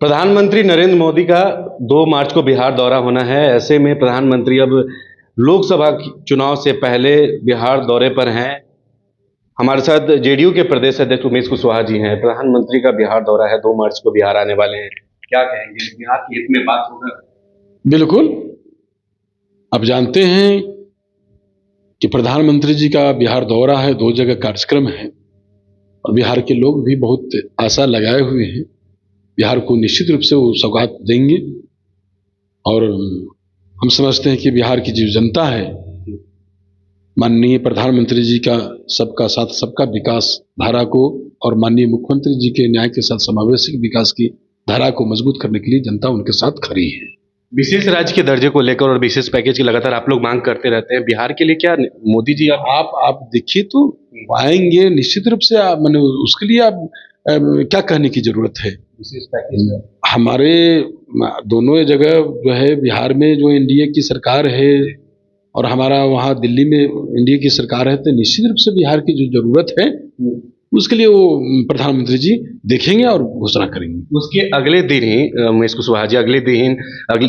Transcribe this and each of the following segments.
प्रधानमंत्री नरेंद्र मोदी का 2 मार्च को बिहार दौरा होना है। ऐसे में प्रधानमंत्री अब लोकसभा चुनाव से पहले बिहार दौरे पर हैं। हमारे साथ जेडीयू के प्रदेश अध्यक्ष उमेश कुशवाहा जी हैं। प्रधानमंत्री का बिहार दौरा है, 2 मार्च को बिहार आने वाले हैं। क्या कहेंगे, बिहार के हित में बात होगा? बिल्कुल। अब जानते हैं कि प्रधानमंत्री जी का बिहार दौरा है, 2 जगह कार्यक्रम है और बिहार के लोग भी बहुत आशा लगाए हुए हैं। बिहार को निश्चित रूप से वो सौगात देंगे और हम समझते हैं कि बिहार की जो जनता है, माननीय प्रधानमंत्री जी का सबका साथ सबका विकास धारा को और माननीय मुख्यमंत्री जी के न्याय के साथ समावेशी विकास की धारा को मजबूत करने के लिए जनता उनके साथ खड़ी है। विशेष राज्य के दर्जे को लेकर और विशेष पैकेज की लगातार आप लोग मांग करते रहते हैं। बिहार के लिए क्या मोदी जी आप देखिए तो आएंगे निश्चित रूप से। मैंने उसके लिए आप क्या कहने की जरूरत है। विशेष पैकेज हमारे दोनों जगह जो है, बिहार में जो एनडीए की सरकार है और हमारा वहाँ दिल्ली में एनडीए की सरकार है, तो निश्चित रूप से बिहार की जो जरूरत है उसके लिए वो प्रधानमंत्री जी देखेंगे और घोषणा करेंगे। उसके अगले दिन ही उमेश कुशवाहा जी, अगले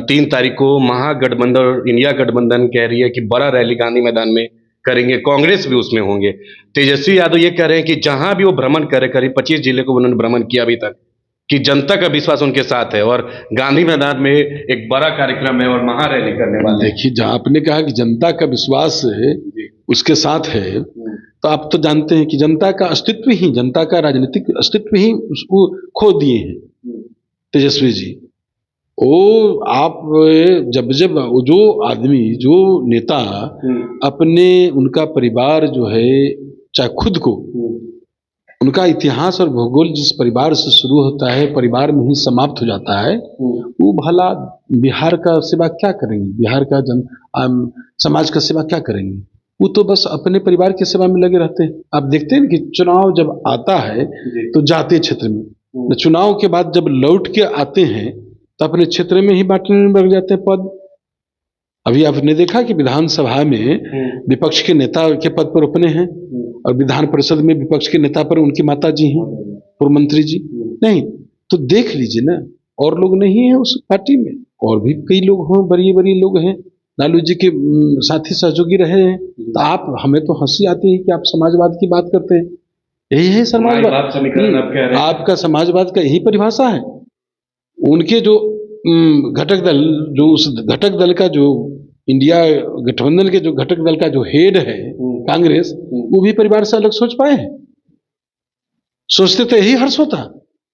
3 तारीख को महागठबंधन और इंडिया गठबंधन कह रही है कि बड़ा रैली गांधी मैदान में करेंगे, कांग्रेस भी उसमें होंगे। तेजस्वी यादव ये कह रहे हैं कि जहां भी वो भ्रमण करे, करीब 25 जिले को उन्होंने भ्रमण किया अभी तक, कि जनता का विश्वास उनके साथ है और गांधी मैदान में एक बड़ा कार्यक्रम है और महारैली करने वाले। देखिए, जहां आपने कहा कि जनता का विश्वास है उसके साथ है, तो आप तो जानते हैं कि जनता का अस्तित्व ही, जनता का राजनीतिक अस्तित्व ही उसको खो दिए हैं तेजस्वी जी। वो आप जब जो आदमी, जो नेता अपने, उनका परिवार जो है, चाहे खुद को, उनका इतिहास और भूगोल जिस परिवार से शुरू होता है परिवार में ही समाप्त हो जाता है, वो भला बिहार का सेवा क्या करेंगे, बिहार का समाज का सेवा क्या करेंगे? वो तो बस अपने परिवार की सेवा में लगे रहते हैं। आप देखते हैं कि चुनाव जब आता है तो जाते क्षेत्र में, चुनाव के बाद जब लौट के आते हैं तो अपने क्षेत्र में ही बांटने में लग जाते हैं पद। अभी आपने देखा कि विधानसभा में विपक्ष के नेता के पद पर अपने हैं और विधान परिषद में विपक्ष के नेता पर उनकी माता जी हैं, पूर्व मंत्री जी। नहीं तो देख लीजिए ना, और लोग नहीं है उस पार्टी में, और भी कई लोग हों, बड़ी लोग हैं, लालू जी के साथी सहयोगी रहे हैं। तो आप, हमें तो हंसी आती है कि आप समाजवाद की बात करते हैं। यही है समाजवाद, आपका समाजवाद का यही परिभाषा है। उनके जो घटक दल, जो उस घटक दल का, जो इंडिया गठबंधन के जो घटक दल का जो हेड है कांग्रेस, वो भी परिवार से अलग सोच पाए हैं। सोचते तो यही हर्ष होता।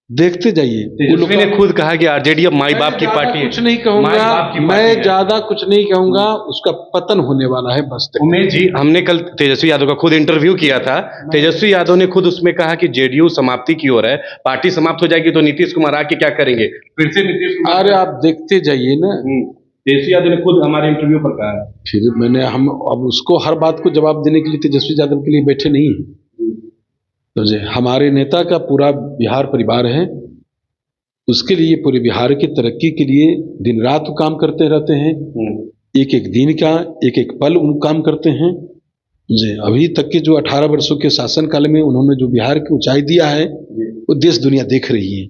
देखते जाइए, तेजस्वी ने खुद कहा कि आरजेडी अब माई बाप की पार्टी है। कुछ नहीं कहूंगा मैं, ज्यादा कुछ नहीं कहूंगा, उसका पतन होने वाला है बस। उमेश जी, हमने कल तेजस्वी यादव का खुद इंटरव्यू किया था। तेजस्वी यादव ने खुद उसमें कहा कि जेडीयू समाप्ति की ओर है, पार्टी समाप्त हो जाएगी तो नीतीश कुमार आके क्या करेंगे, फिर से नीतीश कुमार। अरे आप देखते जाइए ना, तेजस्वी यादव ने खुद हमारे इंटरव्यू पर कहा। फिर हम अब उसको हर बात को जवाब देने के लिए तेजस्वी यादव के लिए बैठे नहीं है। तो हमारे नेता का पूरा बिहार परिवार है, उसके लिए, पूरे बिहार की तरक्की के लिए दिन रात काम करते रहते हैं। एक एक दिन का, एक एक पल उन काम करते हैं जी। अभी तक के जो 18 वर्षों के शासन काल में उन्होंने जो बिहार की ऊंचाई दिया है वो देश दुनिया देख रही है।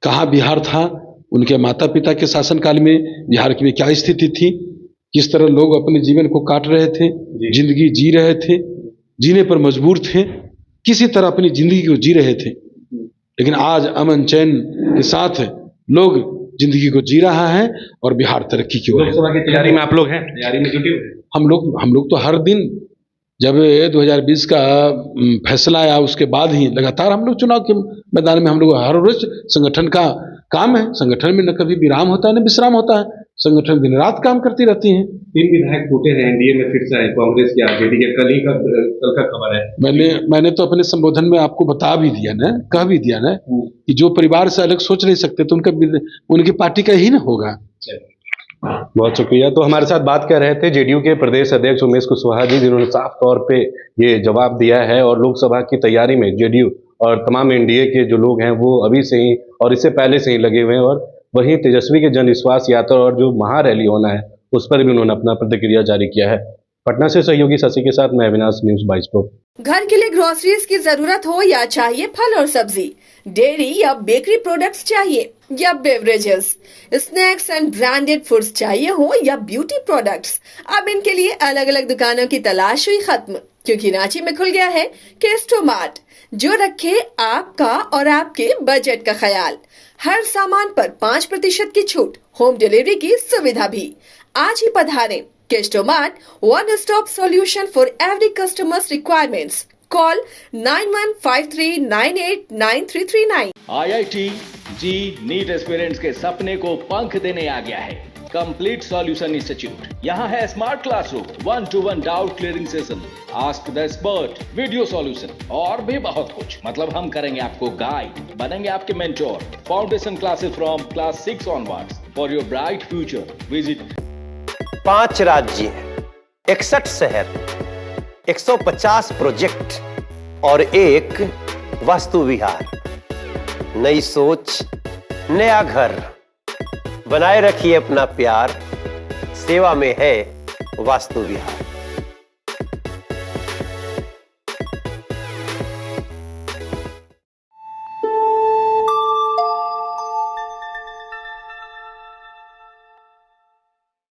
कहाँ बिहार था उनके माता पिता के शासन काल में, बिहार की में क्या स्थिति थी, किस तरह लोग अपने जीवन को काट रहे थे, जिंदगी जी रहे थे, जीने पर मजबूर थे, किसी तरह अपनी जिंदगी को जी रहे थे। लेकिन आज अमन चैन के साथ लोग जिंदगी को जी रहा है और बिहार तरक्की की ओर है। लोकसभा की तैयारी में आप लोग हैं, तैयारी में जुटे हुए? हम लोग तो हर दिन, जब 2020 का फैसला आया उसके बाद ही लगातार हम लोग चुनाव के मैदान में, हम लोग हर रोज संगठन का काम है। संगठन में न कभी विराम होता है न विश्राम होता है, संगठन दिन रात काम करती रहती हैं। 3 विधायक टूटे हैं, एनडीए में फिर से कांग्रेस की, आरजेडी के। कल का खबर है। मैंने तो अपने संबोधन में आपको बता भी दिया ना, कह भी दिया ना कि जो परिवार से अलग सोच नहीं सकते तो उनकी पार्टी का ही ना होगा। बहुत शुक्रिया। तो हमारे साथ बात कर रहे थे जेडीयू के प्रदेश अध्यक्ष उमेश कुशवाहा जी, जिन्होंने साफ तौर पे ये जवाब दिया है और लोकसभा की तैयारी में जेडीयू और तमाम एनडीए के जो लोग हैं वो अभी से ही और इससे पहले से ही लगे हुए हैं। और वहीं तेजस्वी के जन विश्वास यात्रा और जो महारैली होना है उस पर भी उन्होंने अपना प्रतिक्रिया जारी किया है। पटना से सहयोगी शशि के साथ मैं अविनाश, न्यूज़ 22 घर के लिए ग्रोसरीज की जरूरत हो या चाहिए फल और सब्जी, डेयरी या बेकरी प्रोडक्ट्स चाहिए, या beverages, snacks and branded foods चाहिए हो या ब्यूटी प्रोडक्ट्स, अब इनके लिए अलग अलग दुकानों की तलाश हुई खत्म, क्योंकि रांची में खुल गया है केस्टोमार्ट, जो रखे आपका और आपके बजट का ख्याल। हर सामान पर 5% की छूट, होम डिलीवरी की सुविधा भी। आज ही पधारें Kestomart, one stop solution for every customers requirements. Call 9153989339। IIT JEE NEET aspirants के सपने को पंख देने आ गया है कंप्लीट सॉल्यूशन इंस्टीट्यूट। यहाँ है smart classroom, 1-to-1 doubt clearing session, ask the expert, video solution और भी बहुत कुछ। मतलब हम करेंगे आपको गाइड, बनेंगे आपके mentor. Foundation classes from class 6 onwards for your bright future. Visit 5 राज्य, 61 शहर, 150 प्रोजेक्ट और एक वास्तु विहार। नई सोच, नया घर। बनाए रखिए अपना प्यार, सेवा में है वास्तु विहार।